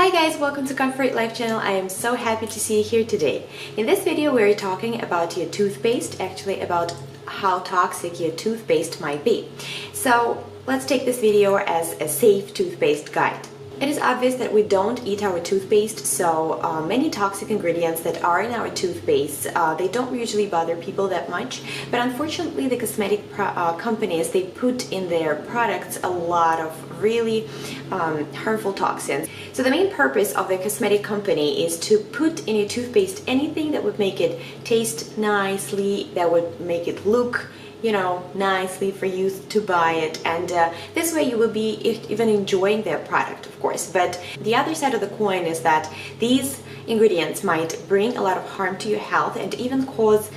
Hi guys, welcome to Comfort Life channel. I am so happy to see you here today. In this video we're talking about your toothpaste, actually about how toxic your toothpaste might be. So let's take this video as a safe toothpaste guide. It is obvious that we don't eat our toothpaste, so many toxic ingredients that are in our toothpaste, they don't usually bother people that much, but unfortunately the cosmetic companies, they put in their products a lot of really harmful toxins. So the main purpose of the cosmetic company is to put in your toothpaste anything that would make it taste nicely, that would make it look nicely for you to buy it, and this way you will be even enjoying their product, of course. But the other side of the coin is that these ingredients might bring a lot of harm to your health and even cause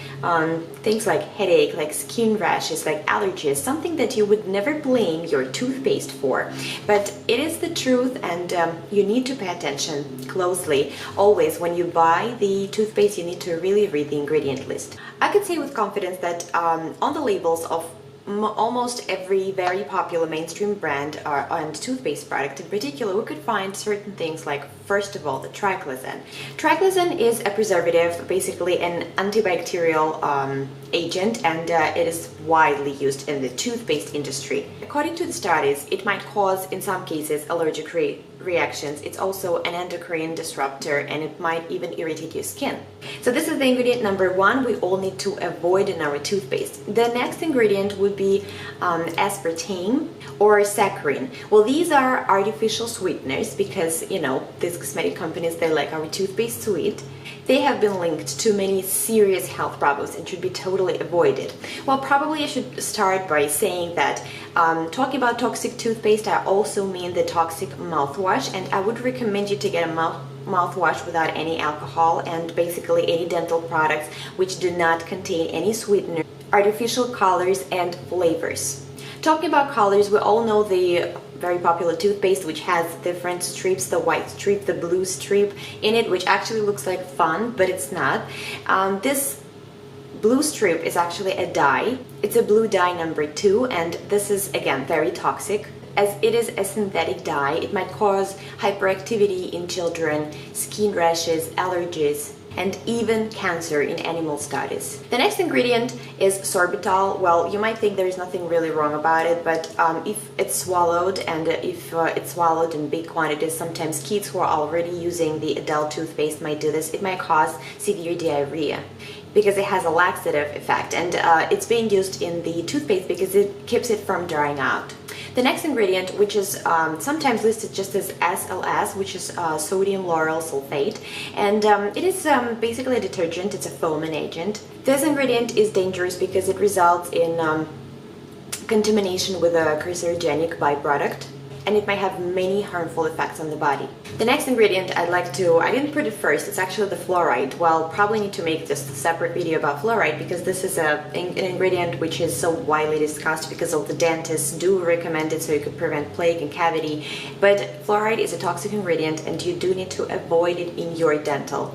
things like headache, like skin rashes, like allergies, something that you would never blame your toothpaste for. But it is the truth, and you need to pay attention closely. Always when you buy the toothpaste, you need to really read the ingredient list. I could say with confidence that on the labels of almost every very popular mainstream brand and toothpaste product in particular, we could find certain things like, first of all, the triclosan. Triclosan is a preservative, basically an antibacterial agent, and it is widely used in the toothpaste industry. According to the studies, it might cause, in some cases, allergic reactions. It's also an endocrine disruptor, and it might even irritate your skin. So this is the ingredient number one we all need to avoid in our toothpaste. The next ingredient would be aspartame or saccharin. Well, these are artificial sweeteners because, these cosmetic companies, they like our toothpaste sweet. They have been linked to many serious health problems and should be totally avoided. Well, probably I should start by saying that talking about toxic toothpaste, I also mean the toxic mouthwash, and I would recommend you to get a mouthwash without any alcohol and basically any dental products which do not contain any sweetener, artificial colors and flavors. Talking about colors, we all know the very popular toothpaste which has different strips, the white strip, the blue strip in it, which actually looks like fun, but it's not. This blue strip is actually a dye. It's a blue dye number 2, and this is again very toxic. As it is a synthetic dye, it might cause hyperactivity in children, skin rashes, allergies, and even cancer in animal studies. The next ingredient is sorbitol. Well, you might think there is nothing really wrong about it, but if it's swallowed, and if it's swallowed in big quantities, sometimes kids who are already using the adult toothpaste might do this. It might cause severe diarrhea because it has a laxative effect, and it's being used in the toothpaste because it keeps it from drying out. The next ingredient, which is sometimes listed just as SLS, which is sodium lauryl sulfate, and it is basically a detergent. It's a foaming agent. This ingredient is dangerous because it results in contamination with a carcinogenic byproduct, and it might have many harmful effects on the body. The next ingredient I didn't put it first, it's actually the fluoride. Well, probably need to make just a separate video about fluoride because this is an ingredient which is so widely discussed because all the dentists do recommend it so you could prevent plaque and cavity. But fluoride is a toxic ingredient and you do need to avoid it in your dental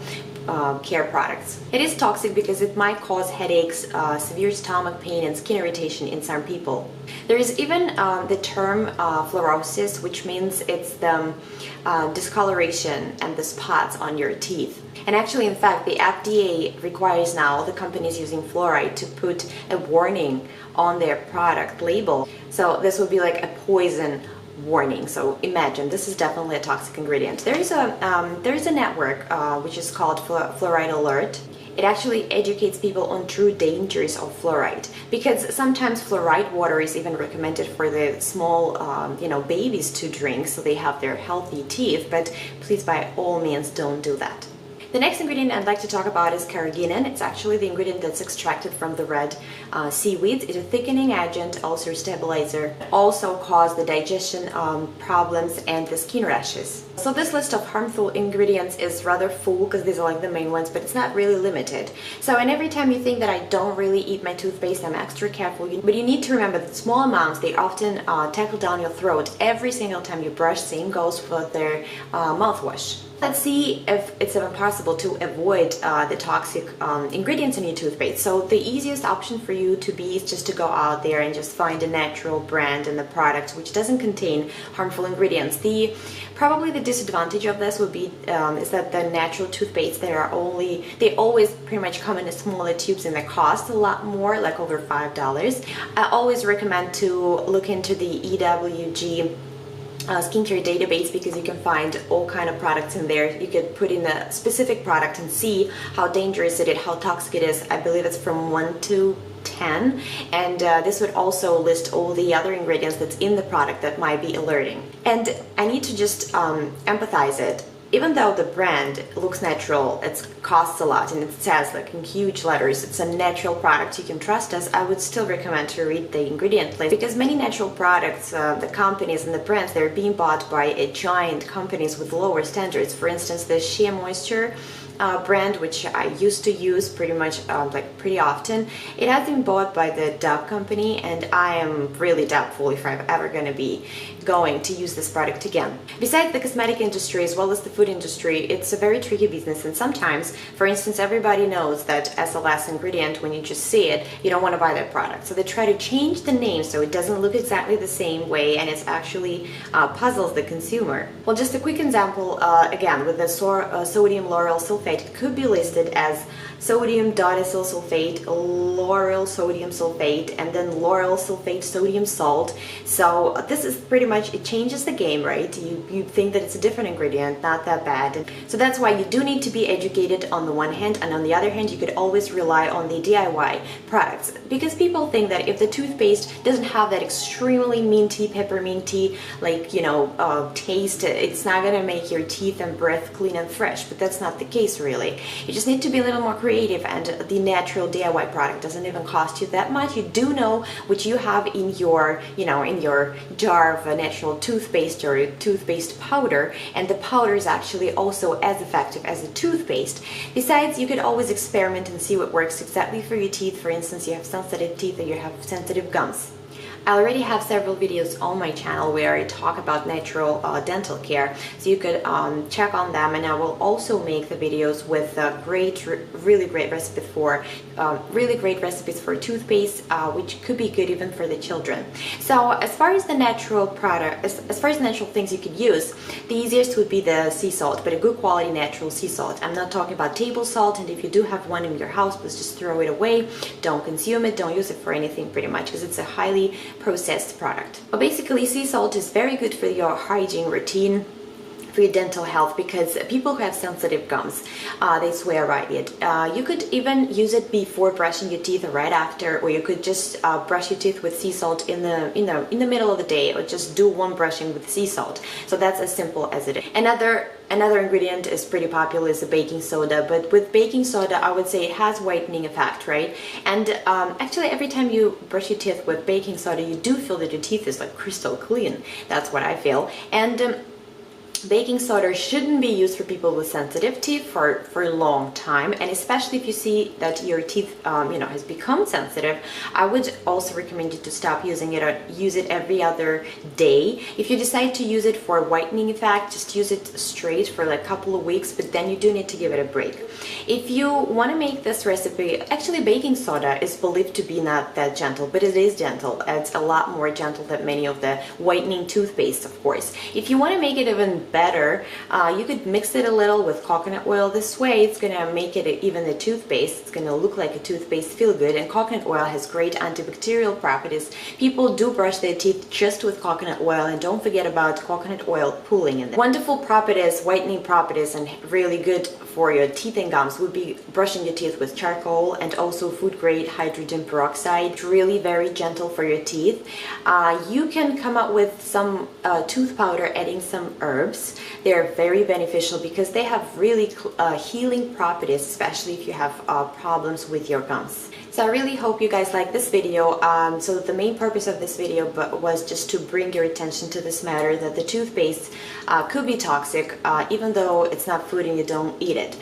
care products. It is toxic because it might cause headaches, severe stomach pain, and skin irritation in some people. There is even the term fluorosis, which means it's the discoloration and the spots on your teeth. And actually, in fact, the FDA requires now the companies using fluoride to put a warning on their product label. So this would be like a poison warning. So imagine, this is definitely a toxic ingredient. There is a network which is called Fluoride Alert. It actually educates people on true dangers of fluoride, because sometimes fluoride water is even recommended for the small babies to drink so they have their healthy teeth, but please by all means don't do that. The next ingredient I'd like to talk about is Carrageenan. It's actually the ingredient that's extracted from the red seaweeds. It's a thickening agent, ulcer stabilizer, also cause the digestion problems and the skin rashes. So this list of harmful ingredients is rather full because these are like the main ones, but it's not really limited. So, and every time you think that I don't really eat my toothpaste, I'm extra careful. But you need to remember that small amounts, they often tackle down your throat every single time you brush. Same goes for their mouthwash. Let's see if it's even possible to avoid the toxic ingredients in your toothpaste. So the easiest option for you to be is just to go out there and just find a natural brand and the product which doesn't contain harmful ingredients. Probably the disadvantage of this would be is that the natural toothpaste, they always pretty much come in smaller tubes and they cost a lot more, like over $5. I always recommend to look into the EWG skincare database, because you can find all kind of products in there. You could put in a specific product and see how dangerous it is, how toxic it is. I believe it's from 1 to 10, and this would also list all the other ingredients that's in the product that might be alerting. And I need to just empathize it. Even though the brand looks natural, it costs a lot, and it says like in huge letters, it's a natural product, you can trust us, I would still recommend to read the ingredient list, because many natural products, the companies and the brands, they're being bought by giant companies with lower standards. For instance, the Shea Moisture brand, which I used to use pretty much pretty often, it has been bought by the Dove company, and I am really doubtful if I'm ever going to be going to use this product again. Besides the cosmetic industry as well as the food industry, it's a very tricky business, and sometimes, for instance, everybody knows that SLS ingredient, when you just see it, you don't want to buy that product. So they try to change the name so it doesn't look exactly the same way, and it's actually puzzles the consumer. Well, just a quick example, again, with the sodium lauryl sulfate, it could be listed as sodium dodecyl sulfate, lauryl sodium sulfate, and then lauryl sulfate sodium salt. So this is pretty much, it changes the game, right? You think that it's a different ingredient, not that bad. So that's why you do need to be educated on the one hand, and on the other hand, you could always rely on the DIY products, because people think that if the toothpaste doesn't have that extremely minty, pepperminty, taste, it's not gonna make your teeth and breath clean and fresh. But that's not the case, really. You just need to be a little more creative, and the natural DIY product doesn't even cost you that much. You do know what you have in your, in your jar of a natural toothpaste or toothpaste powder, and the powder is actually also as effective as the toothpaste. Besides, you could always experiment and see what works exactly for your teeth. For instance, you have sensitive teeth or you have sensitive gums. I already have several videos on my channel where I talk about natural dental care, so you could check on them, and I will also make the videos with really great recipes for toothpaste, which could be good even for the children. So as far as the natural product, as far as natural things you could use, the easiest would be the sea salt, but a good quality natural sea salt. I'm not talking about table salt, and if you do have one in your house, please just throw it away. Don't consume it, don't use it for anything pretty much, because it's a highly processed product. But basically, sea salt is very good for your hygiene routine, for your dental health, because people who have sensitive gums, they swear by it. You could even use it before brushing your teeth or right after, or you could just brush your teeth with sea salt in the middle of the day, or just do one brushing with sea salt. So that's as simple as it is. Another ingredient is pretty popular, is the baking soda, but with baking soda, I would say it has whitening effect, right? And actually, every time you brush your teeth with baking soda, you do feel that your teeth is like crystal clean. That's what I feel. And baking soda shouldn't be used for people with sensitive teeth for a long time, and especially if you see that your teeth has become sensitive, I would also recommend you to stop using it, or use it every other day. If you decide to use it for whitening effect, just use it straight for like a couple of weeks, but then you do need to give it a break. If you want to make this recipe, actually baking soda is believed to be not that gentle, but it is gentle. It's a lot more gentle than many of the whitening toothpaste, of course. If you want to make it even better, you could mix it a little with coconut oil. This way it's gonna make it, even the toothpaste, it's gonna look like a toothpaste, feel good. And coconut oil has great antibacterial properties. People do brush their teeth just with coconut oil, and don't forget about coconut oil pooling in them. Wonderful properties, whitening properties, and really good for your teeth and gums would be brushing your teeth with charcoal, and also food grade hydrogen peroxide. It's really very gentle for your teeth. You can come up with some tooth powder, adding some herbs. They're very beneficial because they have really healing properties, especially if you have problems with your gums. So I really hope you guys like this video. So the main purpose of this video was just to bring your attention to this matter that the toothpaste could be toxic, even though it's not food and you don't eat it.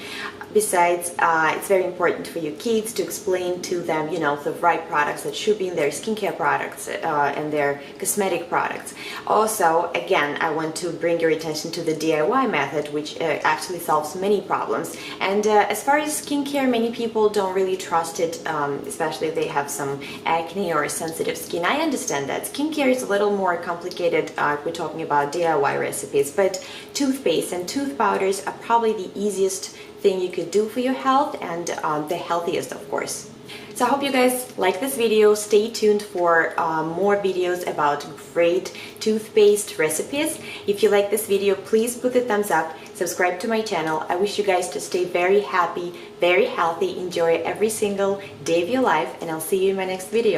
Besides, it's very important for your kids to explain to them, you know, the right products that should be in their skincare products and their cosmetic products. Also, again, I want to bring your attention to the DIY method, which actually solves many problems. And as far as skincare, many people don't really trust it, especially if they have some acne or sensitive skin. I understand that. Skincare is a little more complicated if we're talking about DIY recipes, but toothpaste and tooth powders are probably the easiest thing you could do for your health, and the healthiest, of course. So I hope you guys like this video. Stay tuned for more videos about great toothpaste recipes. If you like this video, please put a thumbs up, subscribe to my channel. I wish you guys to stay very happy, very healthy, enjoy every single day of your life, and I'll see you in my next video.